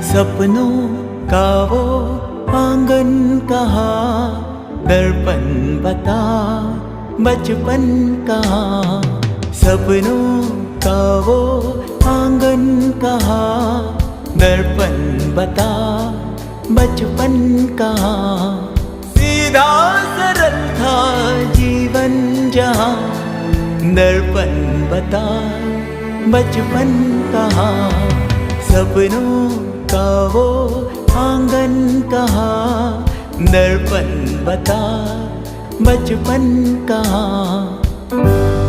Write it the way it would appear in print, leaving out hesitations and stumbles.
सपनों का वो आंगन कहाँ, दर्पण बता बचपन कहाँ। सपनों का वो आंगन कहाँ, दर्पण बता बचपन कहाँ। सीधा सरल था जीवन जहाँ, दर्पण बता बचपन कहाँ। सपनों का वो आंगन कहाँ, दर्पण बता बचपन कहाँ।